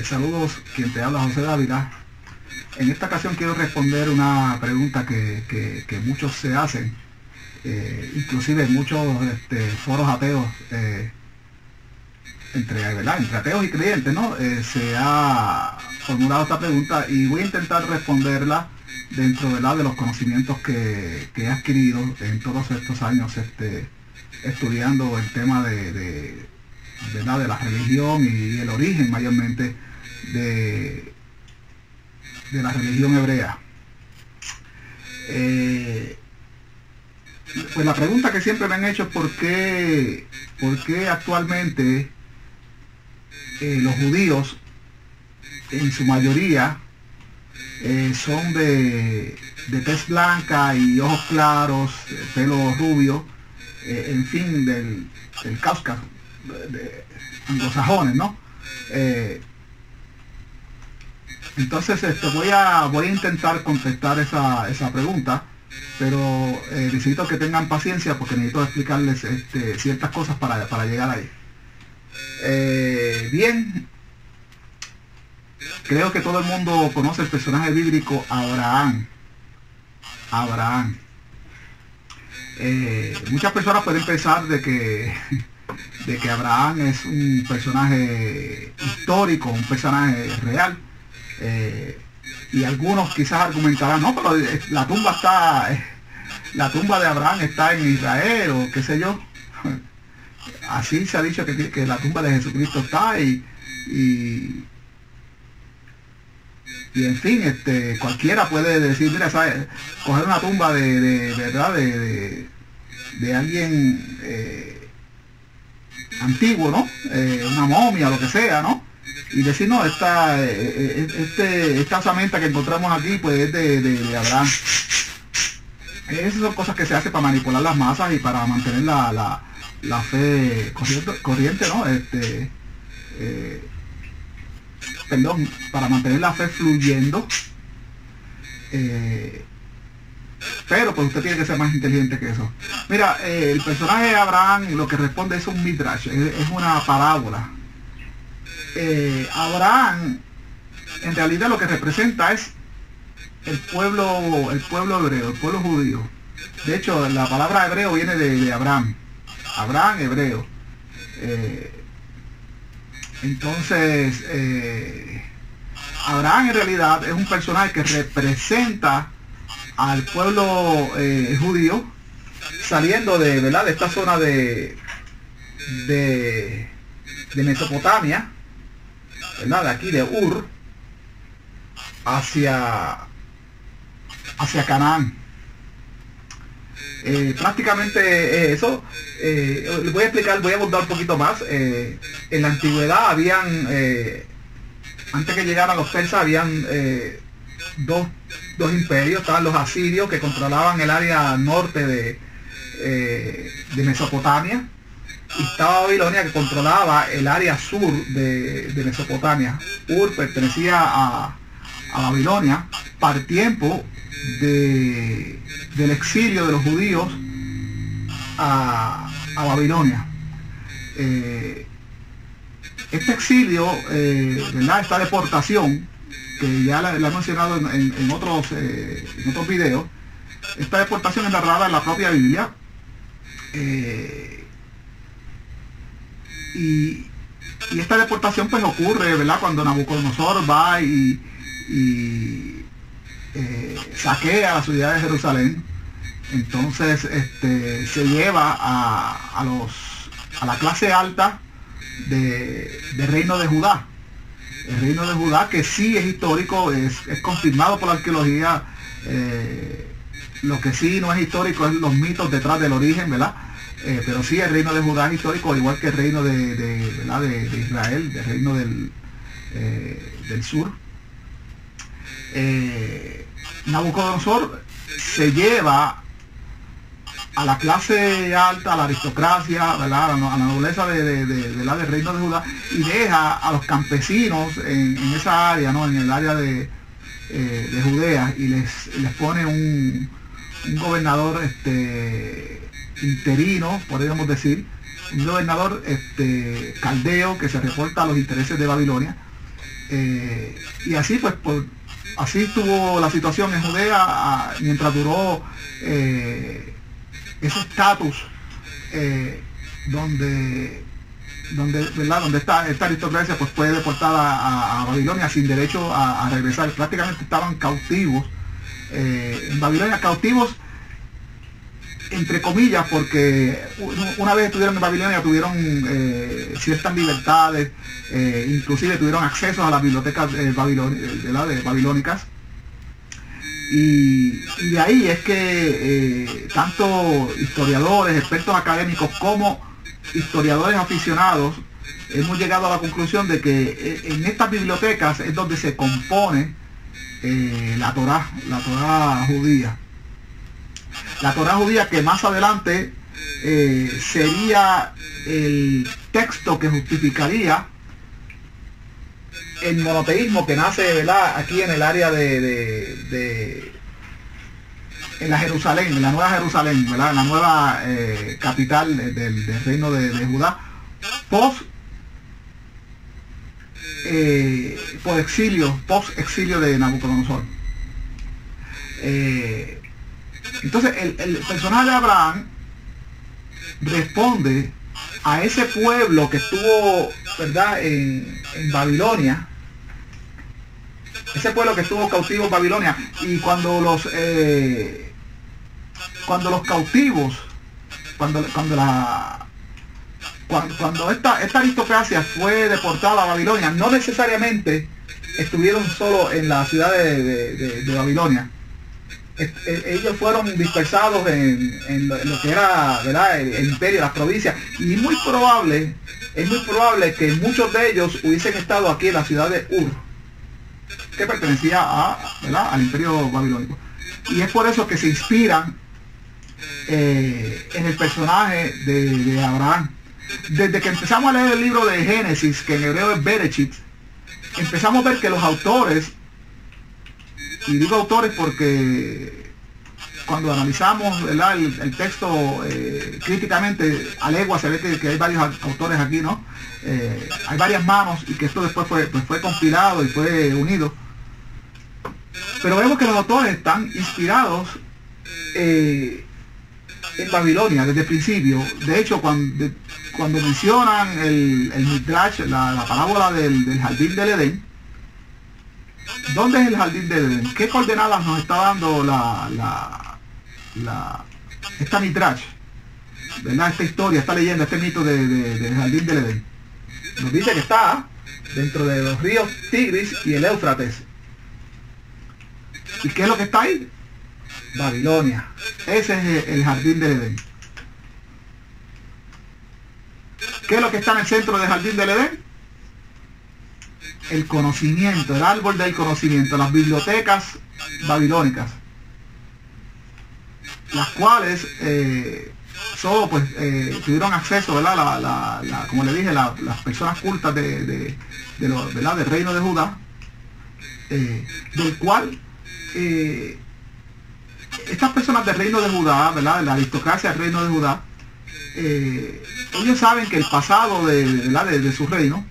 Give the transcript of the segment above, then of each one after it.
Saludos, quien te habla, José Dávila. En esta ocasión quiero responder una pregunta que muchos se hacen, inclusive en muchos foros ateos, entre ateos y creyentes, ¿no? Se ha formulado esta pregunta y voy a intentar responderla dentro de los conocimientos que he adquirido en todos estos años estudiando el tema de la religión y el origen mayormente de la religión hebrea. Pues la pregunta que siempre me han hecho es por qué actualmente los judíos en su mayoría son de tez blanca y ojos claros, pelo rubio, en fin, del Cáucaso, de anglosajones, ¿no? Entonces voy a intentar contestar esa pregunta, pero necesito que tengan paciencia porque necesito explicarles ciertas cosas para llegar ahí. Bien, creo que todo el mundo conoce el personaje bíblico Abraham. Muchas personas pueden pensar de que Abraham es un personaje histórico, un personaje real, y algunos quizás argumentarán, no, pero la tumba de Abraham está en Israel, o qué sé yo. Así se ha dicho que la tumba de Jesucristo está y en fin, cualquiera puede decir, mira, ¿sabes? Coger una tumba de alguien antiguo, ¿no? Una momia, lo que sea, ¿no? Y decir, no, esta osamenta que encontramos aquí, pues es de Abraham. Esas son cosas que se hacen para manipular las masas y para mantener la fe corriente, ¿no? Perdón, para mantener la fe fluyendo. Pero pues usted tiene que ser más inteligente que eso. Mira, el personaje de Abraham lo que responde es un midrash, es una parábola. Abraham en realidad lo que representa es el pueblo hebreo, el pueblo judío. De hecho, la palabra hebreo viene de Abraham, hebreo. Entonces, Abraham en realidad es un personaje que representa al pueblo judío saliendo de esta zona de Mesopotamia, ¿verdad? De aquí de Ur hacia Canaán. Prácticamente eso. Voy a abundar un poquito más. En la antigüedad habían, antes que llegaran los persas, habían dos imperios. Estaban los asirios, que controlaban el área norte de Mesopotamia, y estaba Babilonia, que controlaba el área sur de Mesopotamia. Ur pertenecía a Babilonia para el tiempo del exilio de los judíos a Babilonia. Este exilio, esta deportación, que ya la he mencionado en otros videos, esta deportación es narrada en la propia Biblia, y esta deportación pues ocurre, ¿verdad?, cuando Nabucodonosor va y saquea la ciudad de Jerusalén. Entonces se lleva a la clase alta del reino de Judá. El reino de Judá, que sí es histórico, es confirmado por la arqueología. Lo que sí no es histórico es los mitos detrás del origen, ¿verdad? Pero sí, el reino de Judá es histórico, igual que el reino de Israel, del reino del sur. Nabucodonosor se lleva a la clase alta, a la aristocracia, ¿verdad?, a la nobleza del reino de Judá, y deja a los campesinos en esa área, ¿no?, en el área de Judea, y les pone un gobernador interino, podríamos decir, un gobernador caldeo, que se reporta a los intereses de Babilonia, Y así pues así estuvo la situación en Judea mientras duró ese estatus donde ¿verdad? Donde esta aristocracia pues fue deportada a Babilonia sin derecho a regresar. Prácticamente estaban cautivos en Babilonia, cautivos entre comillas, porque una vez estuvieron en Babilonia tuvieron ciertas libertades, inclusive tuvieron acceso a las bibliotecas babilónicas. Y de ahí es que tanto historiadores, expertos académicos como historiadores aficionados hemos llegado a la conclusión de que en estas bibliotecas es donde se compone la Torá judía. La Torá judía, que más adelante sería el texto que justificaría el monoteísmo que nace, ¿verdad?, aquí en el área en la Jerusalén, en la nueva Jerusalén, ¿verdad?, en la nueva capital del reino de Judá, post exilio de Nabucodonosor. Entonces el personaje de Abraham responde a ese pueblo que estuvo, ¿verdad?, en Babilonia, ese pueblo que estuvo cautivo en Babilonia, y cuando los cautivos, cuando esta aristocracia fue deportada a Babilonia, no necesariamente estuvieron solo en la ciudad de Babilonia. Ellos fueron dispersados en lo que era, ¿verdad?, el imperio, las provincias, y es muy probable que muchos de ellos hubiesen estado aquí en la ciudad de Ur, que pertenecía ¿verdad?, al imperio babilónico. Y es por eso que se inspiran en el personaje de Abraham. Desde que empezamos a leer el libro de Génesis, que en hebreo es Bereshit, empezamos a ver que los autores, y digo autores porque cuando analizamos, ¿verdad?, el texto críticamente a legua, se ve que hay varios autores aquí, ¿no? Hay varias manos, y que esto después fue compilado y fue unido. Pero vemos que los autores están inspirados en Babilonia desde el principio. De hecho, cuando mencionan el Midrash, la parábola del jardín del Edén, ¿dónde es el jardín del Edén? ¿Qué coordenadas nos está dando esta Midrash, ¿verdad?, esta historia, esta leyenda, este mito del jardín del Edén? Nos dice que está dentro de los ríos Tigris y el Éufrates. ¿Y qué es lo que está ahí? Babilonia. Ese es el jardín del Edén. ¿Qué es lo que está en el centro del jardín del Edén? El conocimiento, el árbol del conocimiento, las bibliotecas babilónicas, las cuales solo pues tuvieron acceso, ¿verdad?, como le dije, las personas cultas ¿verdad?, del reino de Judá, del cual estas personas del reino de Judá, ¿verdad?, la aristocracia del reino de Judá, ellos saben que el pasado de su reino,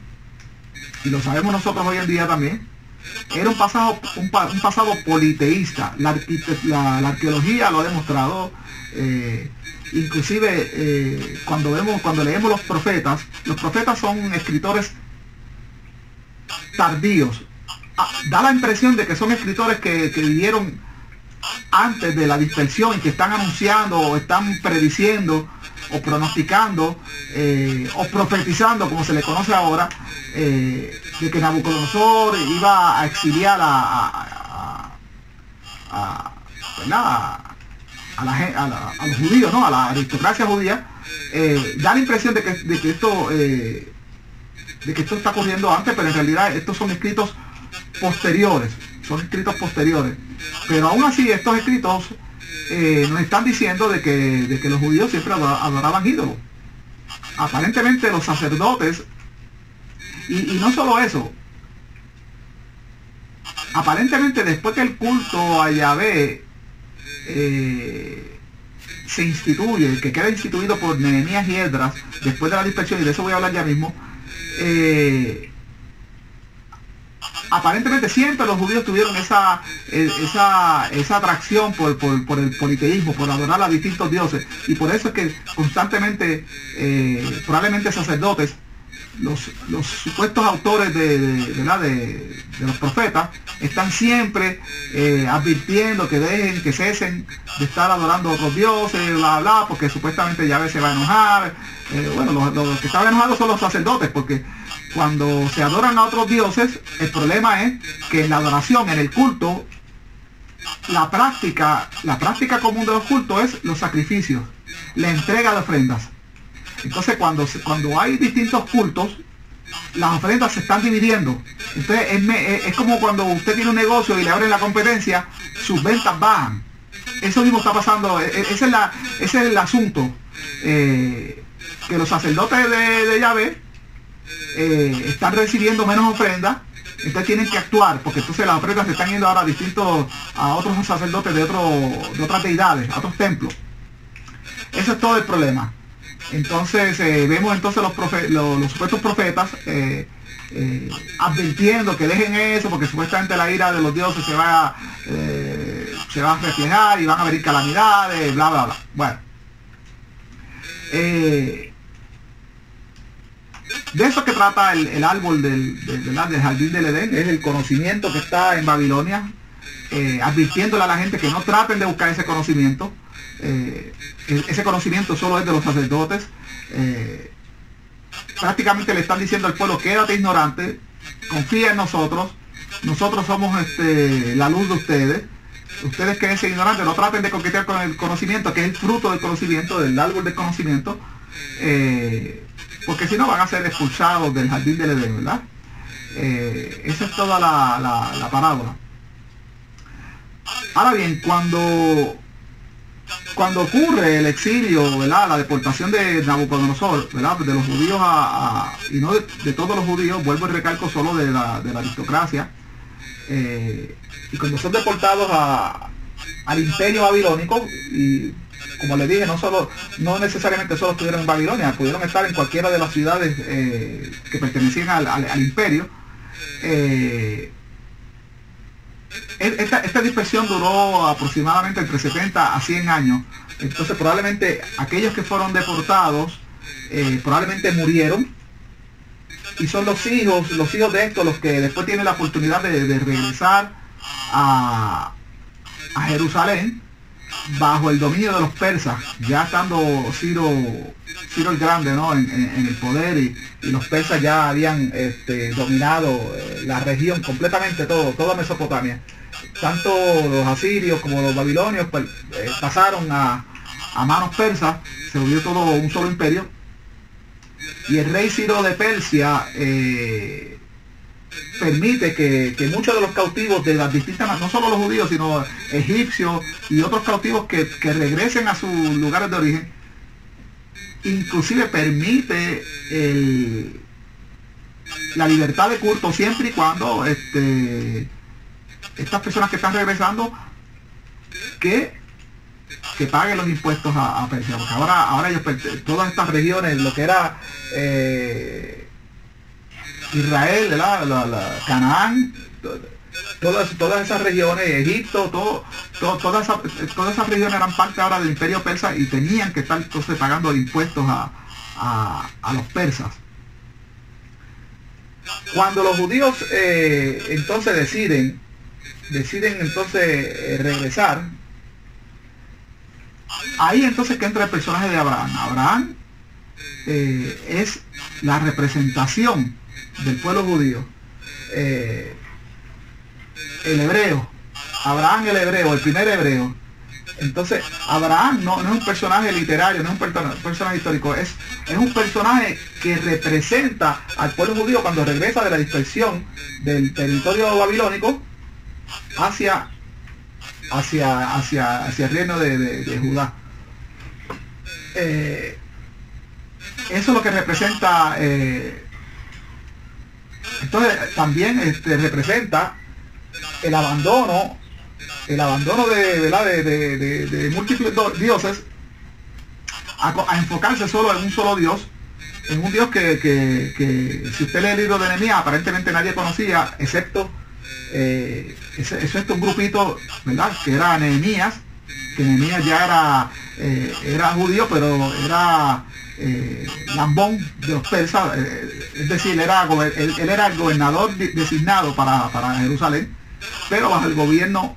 y lo sabemos nosotros hoy en día también, era un pasado politeísta. La arqueología lo ha demostrado. Inclusive cuando leemos los profetas son escritores tardíos. Da la impresión de que son escritores que vivieron antes de la dispersión y que están anunciando o están prediciendo o pronosticando o profetizando, como se le conoce ahora, de que Nabucodonosor iba a exiliar a los judíos, ¿no?, a la aristocracia judía. Da la impresión de que esto está ocurriendo antes, pero en realidad estos son escritos posteriores, pero aún así estos escritos nos están diciendo de que los judíos siempre adoraban ídolos. Aparentemente los sacerdotes, y no solo eso, aparentemente después que el culto a Yahvé se instituye, que queda instituido por Nehemías y Esdras después de la dispersión, y de eso voy a hablar ya mismo, aparentemente siempre los judíos tuvieron esa atracción por el politeísmo, por adorar a distintos dioses, y por eso es que constantemente, probablemente sacerdotes, los supuestos autores de los profetas, están siempre advirtiendo que dejen, que cesen de estar adorando a otros dioses, bla bla, porque supuestamente Yahvé se va a enojar. Bueno, los que estaban enojados son los sacerdotes, porque cuando se adoran a otros dioses, el problema es que en la adoración, en el culto, la práctica común de los cultos es los sacrificios, la entrega de ofrendas. Entonces cuando hay distintos cultos, las ofrendas se están dividiendo. Entonces es como cuando usted tiene un negocio y le abren la competencia, sus ventas bajan. Eso mismo está pasando. Ese es el asunto, que los sacerdotes de Yahvé están recibiendo menos ofrendas. Entonces tienen que actuar, porque entonces las ofrendas se están yendo ahora a otros sacerdotes de otras deidades, a otros templos. Eso es todo el problema. Entonces vemos entonces los supuestos profetas advirtiendo que dejen eso, porque supuestamente la ira de los dioses se va a reflejar y van a venir calamidades, bla bla bla. Bueno, de eso que trata el árbol del jardín del Edén, es el conocimiento que está en Babilonia, advirtiéndole a la gente que no traten de buscar ese conocimiento. Ese conocimiento solo es de los sacerdotes. Prácticamente le están diciendo al pueblo: quédate ignorante, confía en nosotros somos la luz de ustedes quédense ignorantes, no traten de coquetear con el conocimiento, que es el fruto del conocimiento, del árbol del conocimiento, porque si no van a ser expulsados del jardín del Edén, ¿verdad? Esa es toda la parábola. Ahora bien, cuando ocurre el exilio, ¿verdad?, la deportación de Nabucodonosor, ¿verdad?, de los judíos y no de todos los judíos, vuelvo y recalco, solo de la aristocracia, y cuando son deportados al imperio babilónico, y como les dije, no necesariamente solo estuvieron en Babilonia, pudieron estar en cualquiera de las ciudades que pertenecían al imperio. Esta dispersión duró aproximadamente entre 70 a 100 años. Entonces probablemente aquellos que fueron deportados probablemente murieron, y son los hijos de estos los que después tienen la oportunidad de regresar a Jerusalén bajo el dominio de los persas, ya estando Ciro el Grande, ¿no?, en el poder, y los persas ya habían dominado la región completamente, toda Mesopotamia. Tanto los asirios como los babilonios pasaron a manos persas, se volvió todo un solo imperio, y el rey Ciro de Persia permite que muchos de los cautivos de las distintas, no solo los judíos, sino egipcios y otros cautivos que regresen a sus lugares de origen. Inclusive permite la libertad de culto, siempre y cuando estas personas que están regresando que paguen los impuestos a Persia, porque ahora ellos, todas estas regiones, lo que era Israel, Canaán, todas esas regiones, Egipto, todas esas regiones eran parte ahora del imperio persa, y tenían que estar entonces pagando impuestos a los persas. Cuando los judíos entonces deciden entonces regresar, ahí entonces que entra el personaje de Abraham. Abraham es la representación del pueblo judío, el hebreo, Abraham el hebreo, el primer hebreo. Entonces Abraham no es un personaje literario, no es un personaje histórico, es un personaje que representa al pueblo judío cuando regresa de la dispersión del territorio babilónico hacia el reino de Judá. Eso es lo que representa. Entonces también representa el abandono de múltiples dioses a enfocarse solo en un solo Dios, en un Dios que si usted lee el libro de Nehemías, aparentemente nadie conocía, excepto un grupito, ¿verdad?, que era Nehemías, que Nehemías ya era judío, pero era lambón de los persas, es decir, él era el gobernador designado para Jerusalén, pero bajo el gobierno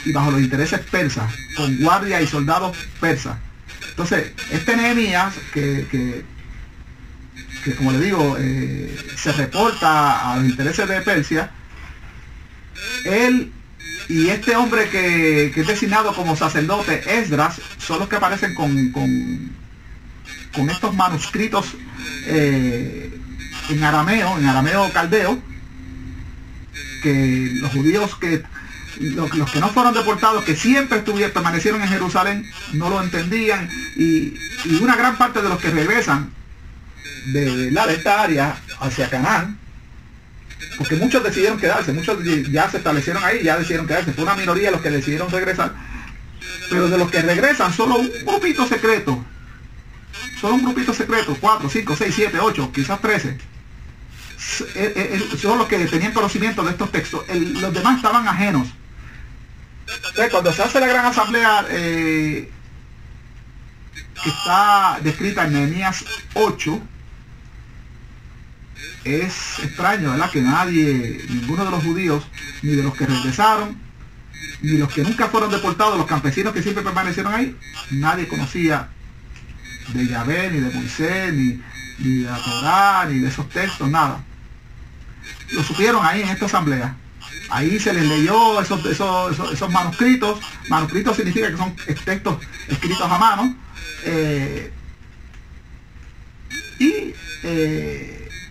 y bajo los intereses persas, con guardia y soldados persas. Entonces, este Nehemías, que como le digo, se reporta a los intereses de Persia, él y este hombre que es designado como sacerdote, Esdras, son los que aparecen con estos manuscritos en arameo caldeo, que los judíos los que no fueron deportados, que siempre permanecieron en Jerusalén, no lo entendían, y una gran parte de los que regresan de esta área hacia Canaán, porque muchos decidieron quedarse, muchos ya se establecieron ahí, ya decidieron quedarse, fue una minoría los que decidieron regresar, pero de los que regresan, solo un grupito secreto, 4, 5, 6, 7, 8, quizás 13, son los que tenían conocimiento de estos textos. Los demás estaban ajenos. Entonces, cuando se hace la gran asamblea que está descrita en Nehemías 8, es extraño, ¿verdad?, que ninguno de los judíos, ni de los que regresaron, ni los que nunca fueron deportados, los campesinos que siempre permanecieron ahí, nadie conocía de Yahvé, ni de Moisés, ni de la Torá, ni de esos textos, nada. Lo supieron ahí en esta asamblea. Ahí se les leyó esos manuscritos. Manuscritos significa que son textos escritos a mano.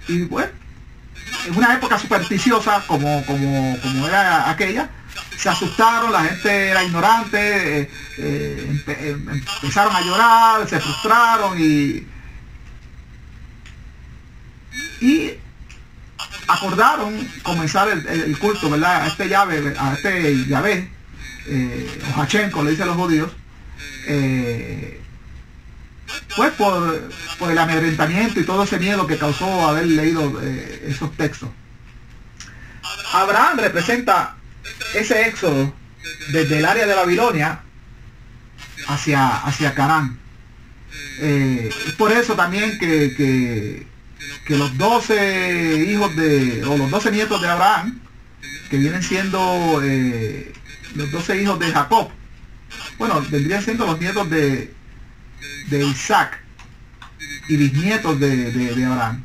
Y bueno, en una época supersticiosa como era aquella, se asustaron, la gente era ignorante, empezaron a llorar, se frustraron y acordaron comenzar el culto, ¿verdad?, a este Yahvé, o Hachem, como le dicen los judíos, pues por el amedrentamiento y todo ese miedo que causó haber leído esos textos. Abraham representa ese éxodo desde el área de Babilonia hacia Canaán. Es por eso también que los 12 hijos o los 12 nietos de Abraham, que vienen siendo los 12 hijos de Jacob, bueno, vendrían siendo los nietos de Isaac y bisnietos de Abraham.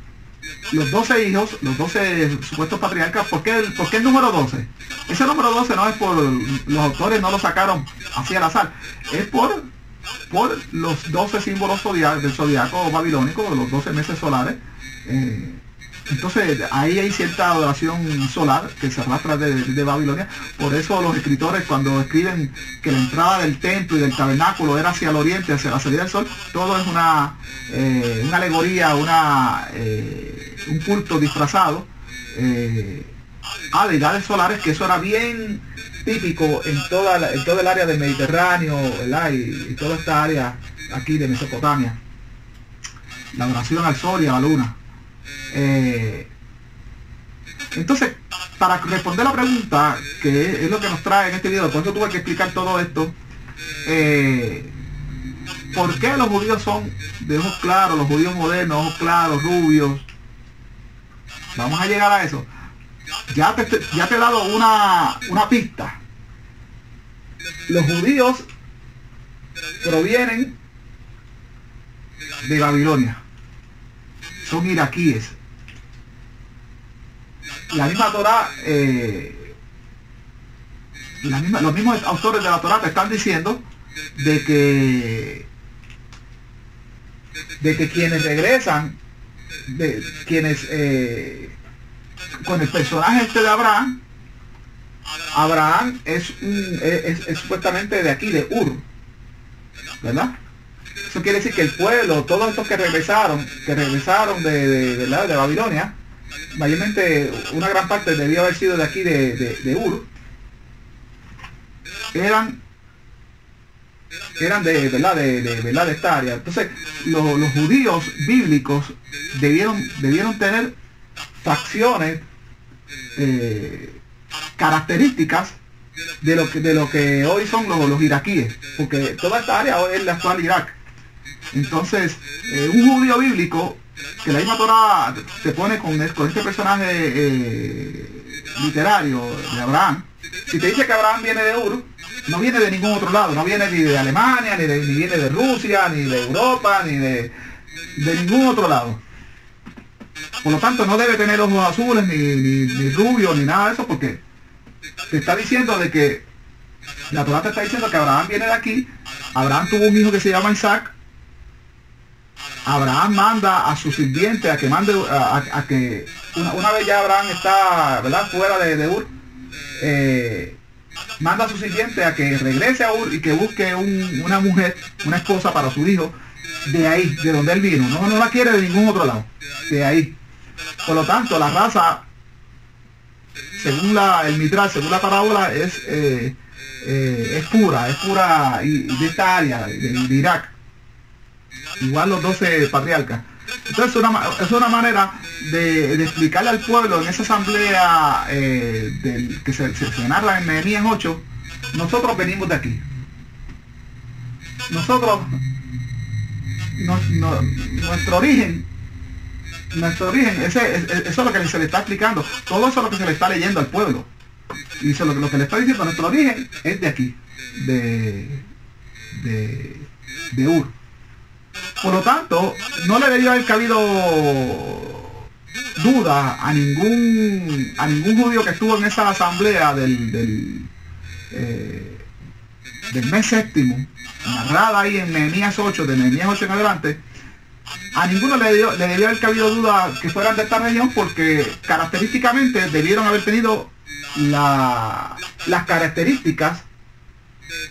Los 12 hijos, los 12 supuestos patriarcas. ¿Por qué el número 12? Ese número 12 no es por los autores, no lo sacaron así al azar, es por los 12 símbolos del zodiaco babilónico, los 12 meses solares. Entonces ahí hay cierta adoración solar que se arrastra de Babilonia. Por eso los escritores, cuando escriben que la entrada del templo y del tabernáculo era hacia el oriente, hacia la salida del sol, todo es una alegoría, un culto disfrazado a deidades solares, que eso era bien típico en todo el área del Mediterráneo, ¿verdad?, y toda esta área aquí de Mesopotamia, la adoración al sol y a la luna. Entonces, para responder la pregunta, que es lo que nos trae en este video, por eso tuve que explicar todo esto, ¿por qué los judíos son de ojos claros, los judíos modernos, ojos claros, rubios? Vamos a llegar a eso. Ya te he dado una pista. Los judíos provienen de Babilonia, son iraquíes. La misma Torá, los mismos autores de la Torá te están diciendo de que quienes regresan, con el personaje este de Abraham es supuestamente de aquí, de Ur, ¿verdad? Eso quiere decir que el pueblo, todos estos que regresaron de Babilonia, mayormente una gran parte debió haber sido de aquí, de Ur, eran de verdad de esta área. Entonces los judíos bíblicos debieron tener facciones, características de lo que hoy son los iraquíes, porque toda esta área hoy es la actual Irak. Entonces un judío bíblico, que la misma Torah te pone con este personaje literario de Abraham, si te dice que Abraham viene de Ur, no viene de ningún otro lado, no viene ni de Alemania, ni viene de Rusia, ni de Europa, ni de ningún otro lado. Por lo tanto, no debe tener ojos azules, ni rubios, ni nada de eso, porque te está diciendo de que la Torah te está diciendo que Abraham viene de aquí. Abraham tuvo un hijo que se llama Isaac. Abraham manda a su sirviente a que mande a que una vez ya Abraham está, ¿verdad?, fuera de Ur, manda a su sirviente a que regrese a Ur y que busque una mujer, una esposa para su hijo, de ahí, de donde él vino. No la quiere de ningún otro lado, de ahí. Por lo tanto, la raza, según el Midrash, según la parábola, es pura y de esta área, de Irak. Igual los 12 patriarcas. Entonces es una manera de explicarle al pueblo en esa asamblea que se narra en Nehemías 8, nosotros venimos de aquí. Nosotros, nuestro origen, eso es lo que se le está explicando. Todo eso es lo que se le está leyendo al pueblo. Y eso lo que le está diciendo, nuestro origen es de aquí, de Ur. Por lo tanto, no le debió haber cabido duda a ningún judío que estuvo en esa asamblea del mes séptimo, narrada ahí en Nehemías 8, de Nehemías 8 en adelante. A ninguno le debió haber cabido duda que fueran de esta región, porque característicamente debieron haber tenido las características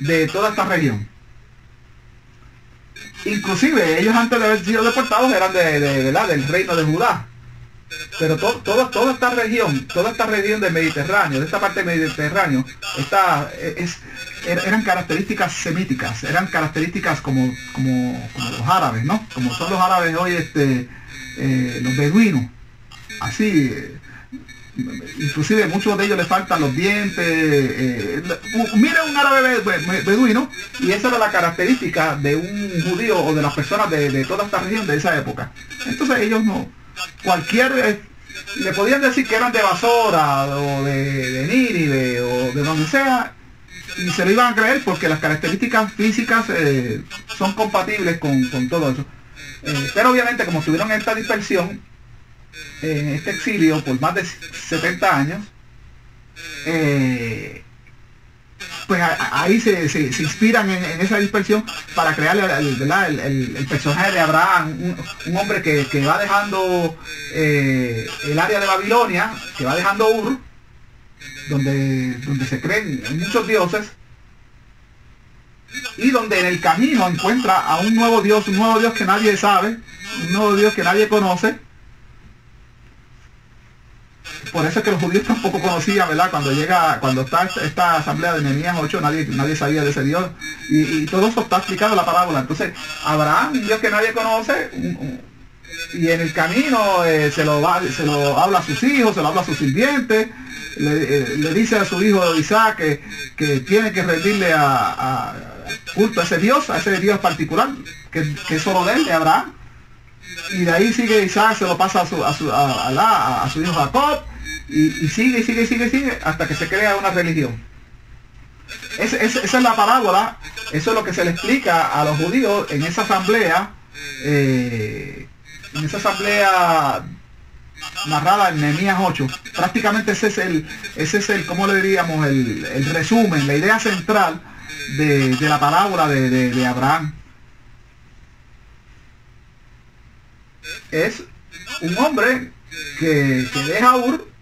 de toda esta región. Inclusive ellos, antes de haber sido deportados, eran del reino de Judá. Pero toda esta región del Mediterráneo, de esta parte del Mediterráneo, eran características semíticas, eran características como los árabes, ¿no? Como son los árabes hoy, los beduinos, así. Inclusive muchos de ellos les faltan los dientes. Mira un árabe beduino, y esa era la característica de un judío o de las personas de toda esta región de esa época. Entonces ellos le podían decir que eran de Basora o de Nínive o de donde sea, y se lo iban a creer porque las características físicas son compatibles con todo eso. Pero obviamente, como tuvieron esta dispersión, en este exilio por más de 70 años, pues ahí se inspiran en esa dispersión para crear el personaje de Abraham, un hombre que va dejando el área de Babilonia, que va dejando Ur, donde se creen muchos dioses, y donde en el camino encuentra a un nuevo Dios que nadie sabe, un nuevo Dios que nadie conoce. Por eso es que los judíos tampoco conocían, ¿verdad? Cuando está esta asamblea de Nehemías 8, nadie sabía de ese Dios. Y todo eso está explicado en la parábola. Entonces, Abraham, un Dios que nadie conoce, y en el camino se lo habla a sus hijos, se lo habla a sus sirvientes, le dice a su hijo Isaac que tiene que rendirle a culto a ese Dios particular, que es solo de él, de Abraham. Y de ahí sigue Isaac, se lo pasa a su hijo Jacob, y sigue hasta que se crea una religión. Esa es la parábola. Eso es lo que se le explica a los judíos en esa asamblea, narrada en Nehemías 8. Prácticamente ese es el ¿cómo le diríamos? El resumen, la idea central de la parábola de Abraham. Es un hombre que deja Ur,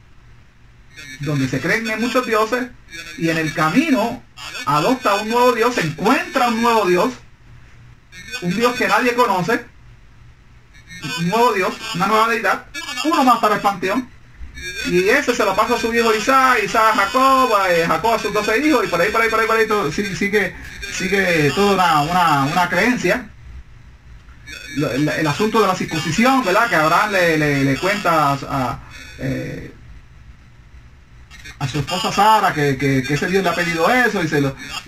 donde se creen en muchos dioses, y en el camino adopta un nuevo Dios, encuentra un nuevo Dios, un Dios que nadie conoce, un nuevo Dios, una nueva deidad, uno más para el panteón, y ese se lo pasa a su hijo Isaac a Jacob, Jacob a sus 12 hijos, y por ahí sigue sigue toda una creencia. El asunto de la circuncisión, ¿verdad? Que Abraham le cuenta a su esposa Sara que ese Dios le ha pedido eso y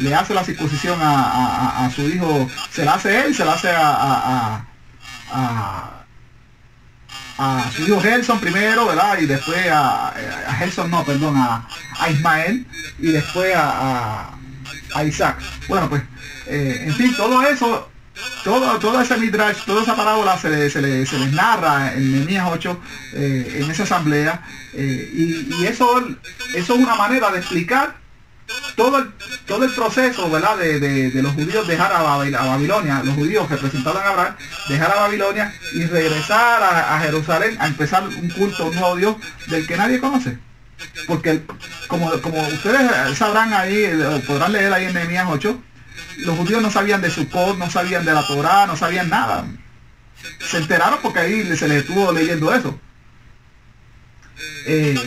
le hace la circuncisión a su hijo. Se la hace él, se la hace a su hijo Gerson primero, ¿verdad? Y después a Gerson, no, perdón, a Ismael, y después a Isaac. Bueno, pues, en fin, todo eso, todo ese midrash, toda esa parábola se les narra en Nehemías 8, en esa asamblea, y eso es una manera de explicar todo el proceso, ¿verdad? De los judíos dejar a Babilonia, los judíos representados en Abraham, dejar a Babilonia y regresar a Jerusalén a empezar un culto, un nuevo Dios del que nadie conoce. Porque como ustedes sabrán ahí, podrán leer ahí en Nehemías 8, los judíos no sabían de Sukkot, no sabían de la Torá, no sabían nada. Se enteraron porque ahí se les estuvo leyendo eso.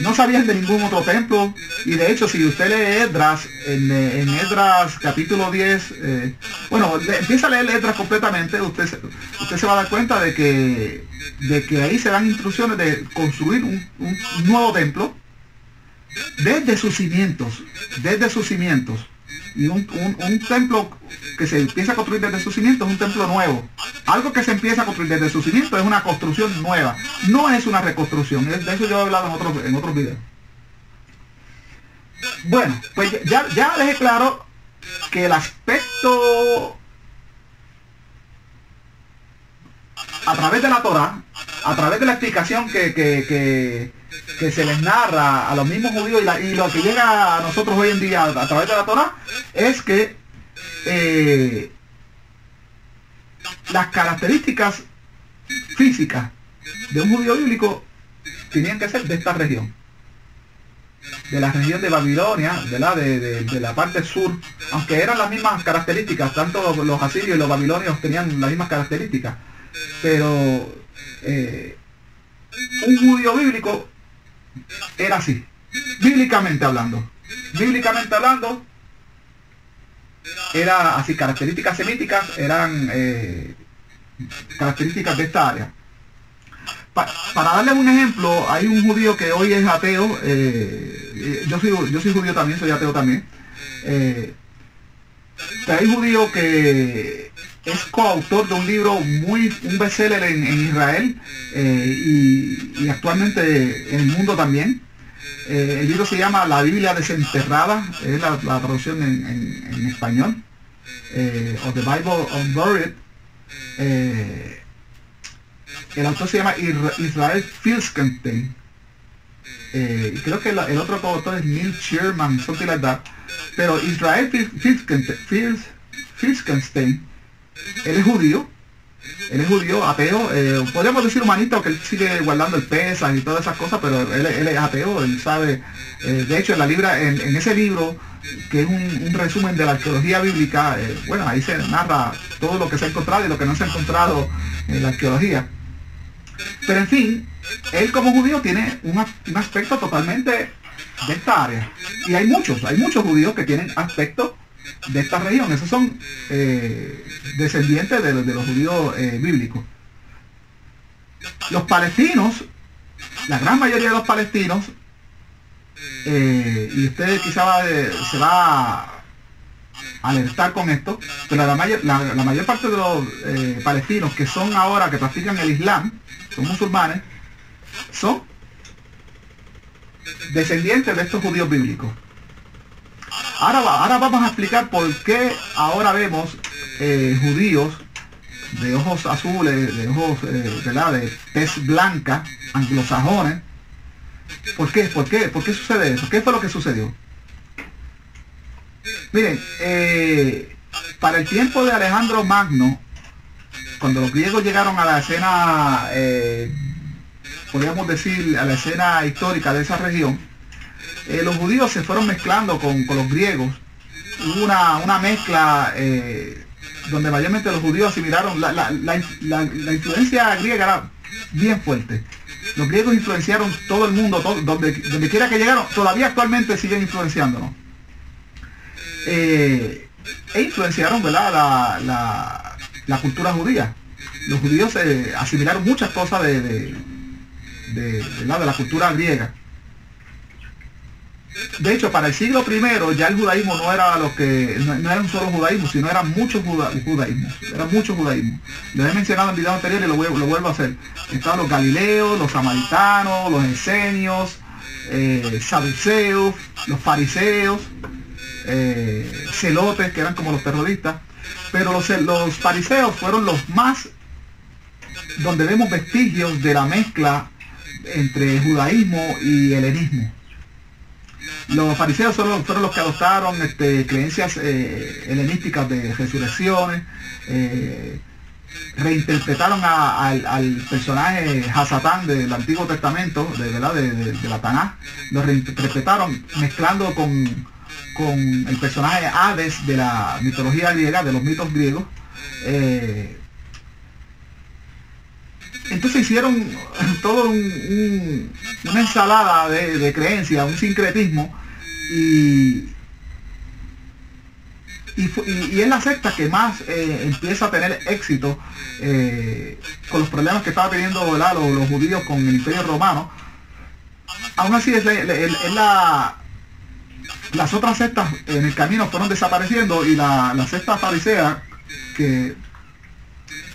No sabían de ningún otro templo, y de hecho si usted lee Esdras, en Esdras capítulo 10, empieza a leer Esdras completamente, usted se va a dar cuenta de que ahí se dan instrucciones de construir un nuevo templo desde sus cimientos, y un templo que se empieza a construir desde sus cimientos es un templo nuevo. Algo que se empieza a construir desde sus cimientos es una construcción nueva, no es una reconstrucción. De eso yo he hablado en otros videos. Bueno, pues ya dejé claro que el aspecto a través de la Torá, a través de la explicación que se les narra a los mismos judíos y lo que llega a nosotros hoy en día a través de la Torá, es que las características físicas de un judío bíblico tenían que ser de esta región, de la región de Babilonia, ¿verdad? De la parte sur, aunque eran las mismas características, tanto los asirios y los babilonios tenían las mismas características, pero un judío bíblico era así, bíblicamente hablando, era así. Características semíticas eran características de esta área. Para darles un ejemplo, hay un judío que hoy es ateo, yo soy judío también, soy ateo también, pero hay un judío que es coautor de un libro un bestseller en Israel, y actualmente en el mundo también. El libro se llama La Biblia Desenterrada, es la traducción en español, o The Bible Unburied. El autor se llama Israel Filkenstein, y creo que el otro coautor es Neil Sherman, something like that. Pero Israel Filkenstein, él es judío, ateo, podríamos decir humanista, porque él sigue guardando el Pesaj y todas esas cosas, pero él es ateo, él sabe, de hecho en ese libro, que es un resumen de la arqueología bíblica, ahí se narra todo lo que se ha encontrado y lo que no se ha encontrado en la arqueología. Pero en fin, él como judío tiene un aspecto totalmente de esta área, y hay muchos judíos que tienen aspectos de esta región. Esos son descendientes de los judíos bíblicos. Los palestinos, la gran mayoría de los palestinos, y usted quizá se va a alertar con esto, pero la mayor parte de los palestinos que son ahora, que practican el Islam, son musulmanes, son descendientes de estos judíos bíblicos. Ahora vamos a explicar por qué ahora vemos judíos de ojos azules, de ojos ¿verdad? De tez blanca, anglosajones. ¿Por qué sucede eso? ¿Qué fue lo que sucedió? Miren, para el tiempo de Alejandro Magno, cuando los griegos llegaron a la escena, podríamos decir, a la escena histórica de esa región, los judíos se fueron mezclando con los griegos. Hubo una mezcla donde mayormente los judíos asimilaron. La influencia griega era bien fuerte. Los griegos influenciaron todo el mundo, donde quiera que llegaron, todavía actualmente siguen influenciándonos. e influenciaron, ¿verdad?, la cultura judía. Los judíos asimilaron muchas cosas de la cultura griega. De hecho, para el siglo I ya el judaísmo no era no era un solo judaísmo, sino eran muchos judaísmos. Eran muchos judaísmos. Lo he mencionado en videos anteriores y lo vuelvo a hacer. Estaban los galileos, los samaritanos, los esenios, saduceos, los fariseos, celotes, que eran como los terroristas. Pero los fariseos fueron los más, donde vemos vestigios de la mezcla entre judaísmo y helenismo. Los fariseos fueron los que adoptaron creencias helenísticas de resurrecciones, reinterpretaron al personaje Hasatán del Antiguo Testamento, de la Tanaj, lo reinterpretaron mezclando con el personaje Hades de la mitología griega, de los mitos griegos. Entonces hicieron todo una ensalada de creencias, un sincretismo, y es la secta que más empieza a tener éxito con los problemas que estaba teniendo, ¿verdad?, los judíos con el Imperio Romano. Aún así las otras sectas en el camino fueron desapareciendo, y la secta farisea, que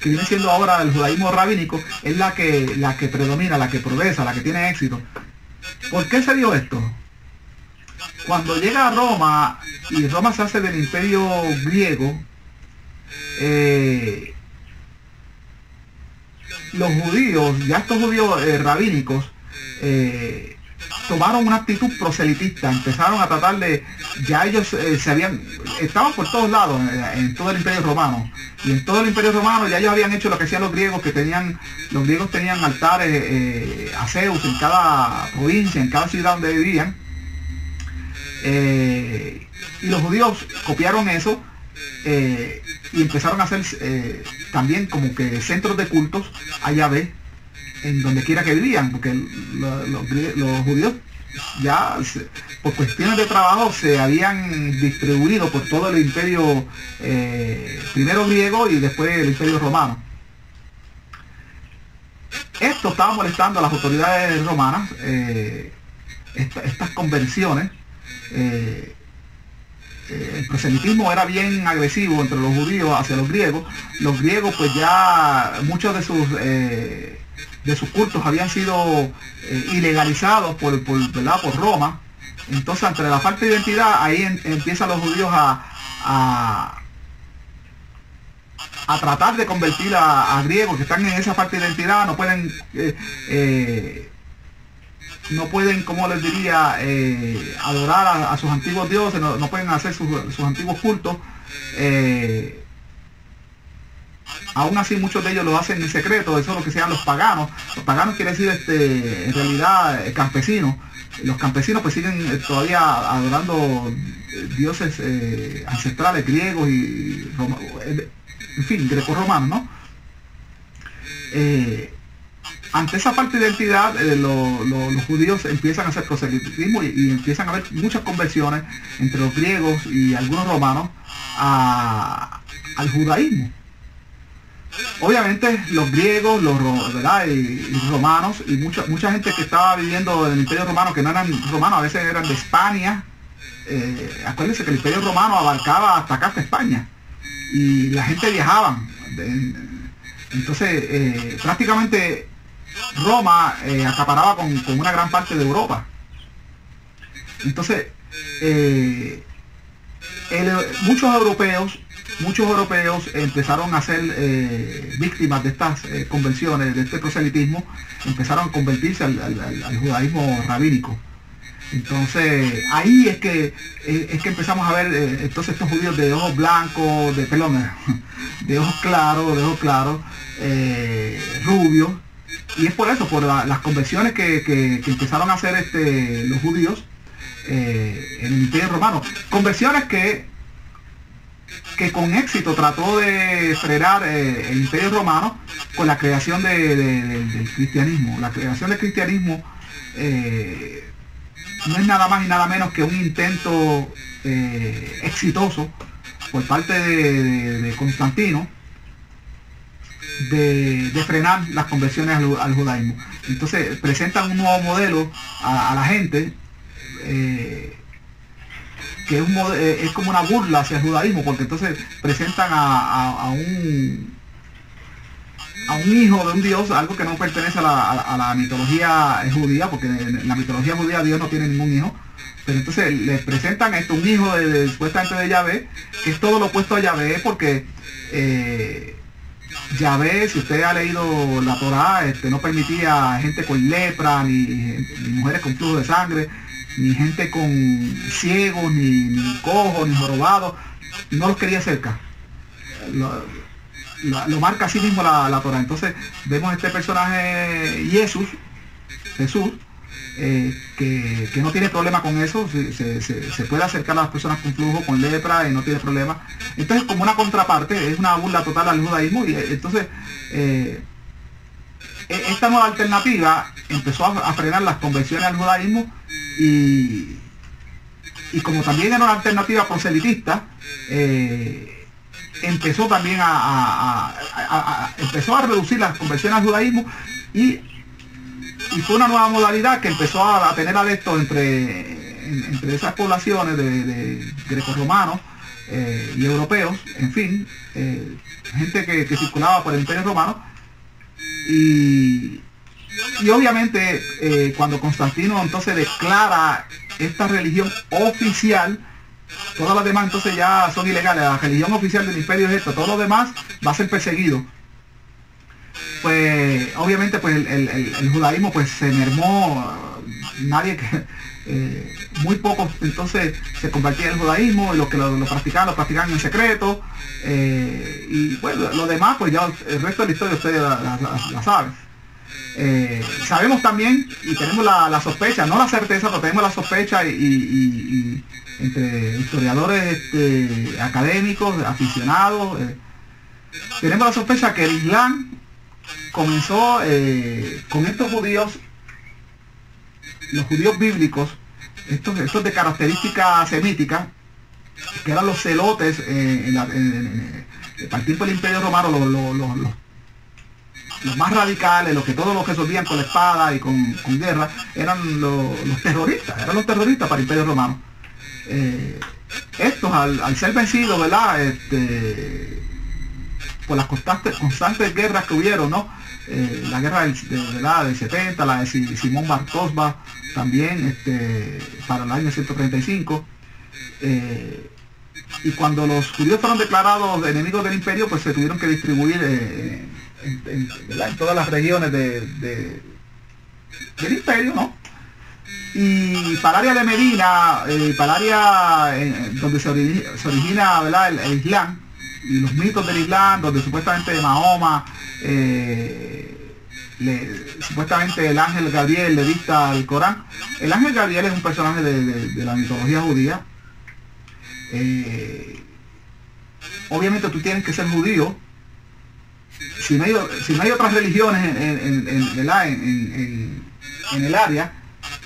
viene siendo ahora el judaísmo rabínico, es la que predomina, la que progresa, la que tiene éxito. ¿Por qué se dio esto? Cuando llega a Roma, y Roma se hace del imperio griego, los judíos, ya estos judíos rabínicos, tomaron una actitud proselitista, empezaron a tratar ya ellos estaban por todos lados, en todo el Imperio Romano, y en todo el Imperio Romano ya ellos habían hecho lo que hacían los griegos, los griegos tenían altares a Zeus en cada provincia, en cada ciudad donde vivían, y los judíos copiaron eso, y empezaron a hacer también como que centros de cultos a Yahvé en donde quiera que vivían, porque los judíos ya por cuestiones de trabajo se habían distribuido por todo el imperio, primero griego y después el imperio romano. Esto estaba molestando a las autoridades romanas, estas conversiones. El proselitismo era bien agresivo entre los judíos hacia los griegos. Los griegos, pues ya muchos de sus cultos habían sido ilegalizados por Roma. Entonces, ante la falta de identidad, ahí empiezan los judíos a tratar de convertir a griegos que están en esa falta de identidad. No pueden, como les diría, adorar a sus antiguos dioses, no pueden hacer sus antiguos cultos. Aún así, muchos de ellos lo hacen en secreto. Eso es lo que se llaman los paganos. Los paganos quiere decir en realidad campesinos. Los campesinos pues siguen todavía adorando dioses ancestrales griegos y en fin, grecorromanos, ¿no? Ante esa falta de identidad, los judíos empiezan a hacer proselitismo y empiezan a haber muchas conversiones entre los griegos y algunos romanos al judaísmo. Obviamente los griegos, ¿verdad?, y romanos, y mucha gente que estaba viviendo en el Imperio Romano, que no eran romanos, a veces eran de España. Acuérdense que el Imperio Romano abarcaba hasta acá, hasta España, y la gente viajaba. Entonces, prácticamente Roma acaparaba con una gran parte de Europa. Entonces, muchos europeos empezaron a ser víctimas de estas conversiones, de este proselitismo, empezaron a convertirse al judaísmo rabínico. Entonces ahí es que empezamos a ver entonces estos judíos de ojos blancos, de ojos claros, rubios, y es por eso, por las conversiones que empezaron a hacer los judíos en el Imperio Romano, conversiones que con éxito trató de frenar el Imperio Romano con la creación del cristianismo. La creación del cristianismo no es nada más y nada menos que un intento exitoso por parte de Constantino de frenar las conversiones al judaísmo. Entonces presentan un nuevo modelo a la gente, que es como una burla hacia el judaísmo, porque entonces presentan a un hijo de un dios, algo que no pertenece a la mitología judía, porque en la mitología judía Dios no tiene ningún hijo. Pero entonces les presentan esto, un hijo supuestamente de Yahvé, que es todo lo opuesto a Yahvé, porque Yahvé, si usted ha leído la Torá, no permitía gente con lepra, ni mujeres con flujo de sangre, ni gente con ciegos, ni cojos, ni jorobados, no los quería cerca. Lo marca así mismo la Torá. Entonces vemos este personaje Jesús, que no tiene problema con eso, se puede acercar a las personas con flujo, con lepra, y no tiene problema. Entonces, como una contraparte, es una burla total al judaísmo. Y entonces esta nueva alternativa empezó a frenar las conversiones al judaísmo, y como también era una alternativa proselitista, empezó también empezó a reducir las conversiones al judaísmo, y fue una nueva modalidad que empezó a tener adeptos entre esas poblaciones de grecorromanos y europeos, en fin, gente que circulaba por el Imperio Romano. Y obviamente cuando Constantino entonces declara esta religión oficial, todas las demás entonces ya son ilegales. La religión oficial del imperio es esta, todo lo demás va a ser perseguido. Pues obviamente pues el judaísmo pues se mermó, muy pocos entonces se convertían en el judaísmo, y los que lo practicaban en secreto, y bueno, lo demás pues ya el resto de la historia ustedes la saben. Sabemos también, y tenemos la sospecha, no la certeza, pero tenemos la sospecha, y entre historiadores académicos, aficionados, tenemos la sospecha que el Islam comenzó con estos judíos, los judíos bíblicos, estos de características semíticas, que eran los celotes, para el tiempo del Imperio Romano, los más radicales, todos los que resolvían con la espada y con guerra, eran los terroristas, para el Imperio Romano. Estos al ser vencidos, ¿verdad? Por las constantes guerras que hubieron, ¿no? La guerra del 70, la de Simón Bar Kokhba, también para el año 135. Y cuando los judíos fueron declarados enemigos del imperio, pues se tuvieron que distribuir en todas las regiones del imperio, ¿no? Y para el área de Medina, para el área donde se origina, ¿verdad? el Islam, y los mitos del Islam, donde supuestamente Mahoma, supuestamente el ángel Gabriel le dicta el Corán. El ángel Gabriel es un personaje de la mitología judía. Obviamente tú tienes que ser judío. Si no hay otras religiones en el área,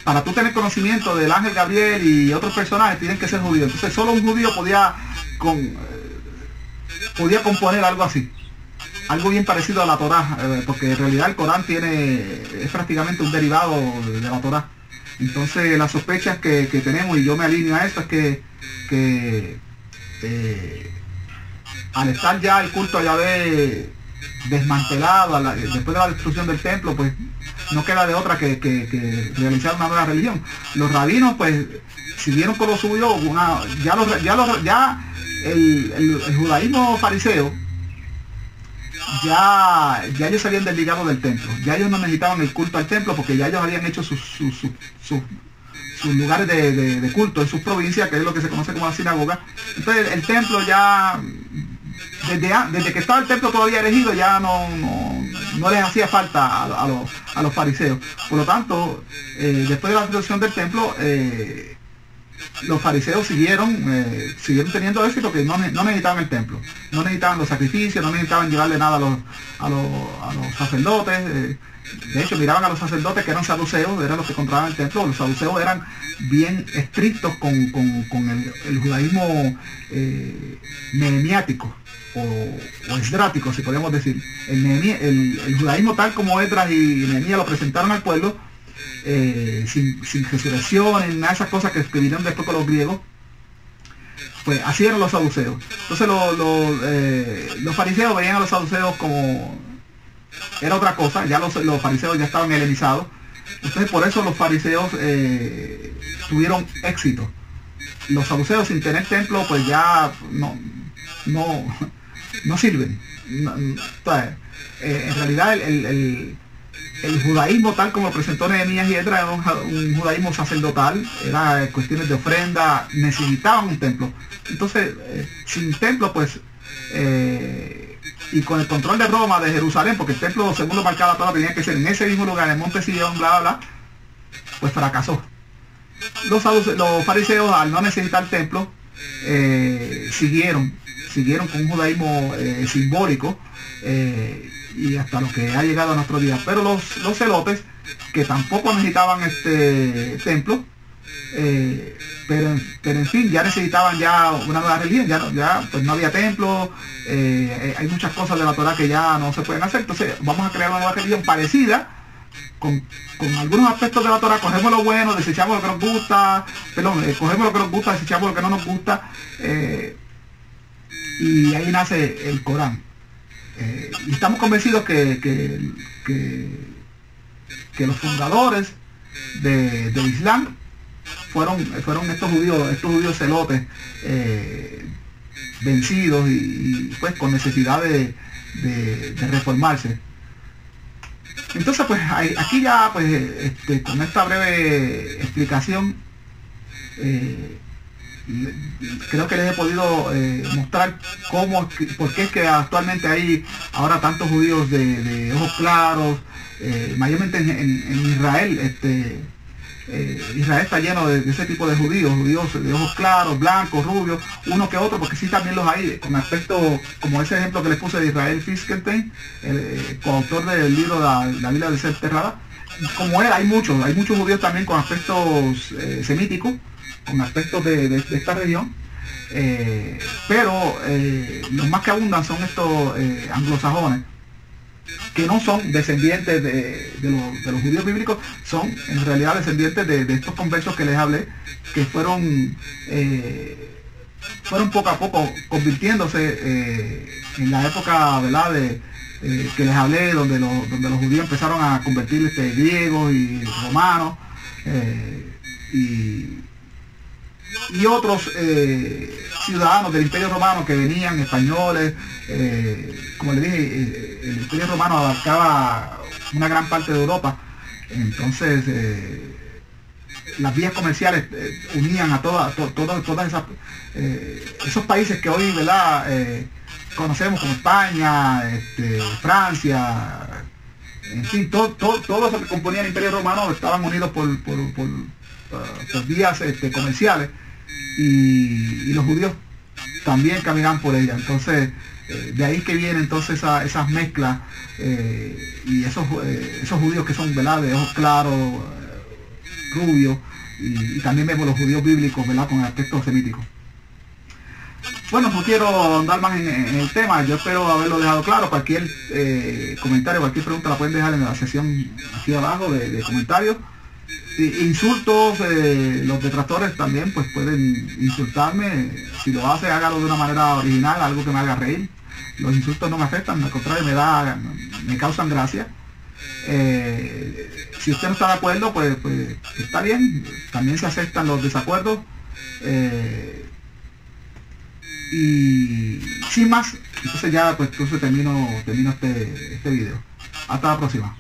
para tú tener conocimiento del ángel Gabriel y otros personajes, tienes que ser judío. Entonces solo un judío podía componer algo así, algo bien parecido a la Torá, porque en realidad el Corán es prácticamente un derivado de la Torá. Entonces las sospechas que tenemos, y yo me alineo a esto, es que al estar ya el culto a Yahvé desmantelado, después de la destrucción del templo, pues no queda de otra que realizar una nueva religión. Los rabinos pues siguieron con lo suyo, el judaísmo fariseo, ya ellos se habían desligado del templo, ya ellos no necesitaban el culto al templo, porque ya ellos habían hecho sus lugares de culto en sus provincias, que es lo que se conoce como la sinagoga. Entonces el templo ya, desde que estaba el templo todavía erigido, ya no les hacía falta a los fariseos. Por lo tanto, después de la destrucción del templo, los fariseos siguieron teniendo éxito, que no necesitaban el templo, no necesitaban los sacrificios, no necesitaban llevarle nada a los sacerdotes. De hecho, miraban a los sacerdotes que eran saduceos, eran los que controlaban el templo. Los saduceos eran bien estrictos con el judaísmo nehemiático o esdrático, si podemos decir. El judaísmo tal como Esdras y Nehemías lo presentaron al pueblo, sin resurrecciones, nada de esas cosas que vinieron después con los griegos, pues así eran los saduceos. Entonces los fariseos veían a los saduceos como era otra cosa, ya los fariseos ya estaban helenizados. Entonces por eso los fariseos tuvieron éxito. Los saduceos, sin tener templo, pues ya no sirven. Entonces, en realidad el judaísmo tal como presentó Nehemías y Esdras era un judaísmo sacerdotal, era cuestiones de ofrenda, necesitaban un templo. Entonces, sin templo, pues, y con el control de Roma, de Jerusalén, porque el templo, según lo marcaba la Torá, tenía que ser en ese mismo lugar, en el monte Sion, bla, bla, bla, pues fracasó. Los fariseos, al no necesitar templo, siguieron con un judaísmo simbólico, y hasta lo que ha llegado a nuestro día. Pero los celotes, que tampoco necesitaban templo, pero en fin, ya necesitaban ya una nueva religión, ya pues no había templo, hay muchas cosas de la Torá que ya no se pueden hacer. Entonces vamos a crear una nueva religión parecida, con algunos aspectos de la Torá. Cogemos lo bueno, desechamos lo que nos gusta, cogemos lo que nos gusta, desechamos lo que no nos gusta, y ahí nace el Corán. Y estamos convencidos que los fundadores del Islam fueron estos judíos celotes, vencidos y pues con necesidad de reformarse. Entonces pues aquí ya pues con esta breve explicación, creo que les he podido mostrar por qué es que actualmente hay ahora tantos judíos de ojos claros, mayormente en Israel. Israel está lleno de ese tipo de judíos de ojos claros, blancos, rubios, uno que otro, porque sí también los hay con aspecto, como ese ejemplo que les puse de Israel Fiskelstein, el coautor del libro La Biblia de Ser Enterrada. Como él, hay muchos judíos también con aspectos semíticos, con aspectos de esta región, pero los más que abundan son estos anglosajones, que no son descendientes de los judíos bíblicos, son en realidad descendientes de estos conversos que les hablé, que fueron poco a poco convirtiéndose en la época, ¿verdad?, que les hablé, donde los judíos empezaron a convertir griegos y romanos, y otros ciudadanos del Imperio Romano que venían, españoles. Como les dije, el Imperio Romano abarcaba una gran parte de Europa. Entonces las vías comerciales unían a todas esos países que hoy, ¿verdad?, conocemos como España, Francia, en fin, todo eso que componía el Imperio Romano estaban unidos por vías comerciales, y los judíos también caminaban por ella. Entonces de ahí que viene entonces esas mezclas, y esos judíos que son, ¿verdad?, de ojos claros, rubios, y también vemos los judíos bíblicos, ¿verdad?, con aspectos semíticos. Bueno, no quiero ahondar más en el tema. Yo espero haberlo dejado claro. Cualquier comentario, cualquier pregunta la pueden dejar en la sección aquí abajo de comentarios. Insultos, los detractores también pues pueden insultarme. Si lo hace, hágalo de una manera original, algo que me haga reír. Los insultos no me afectan, al contrario, me causan gracia. Si usted no está de acuerdo, pues está bien. También se aceptan los desacuerdos. Y sin más, entonces ya pues termino este video. Hasta la próxima.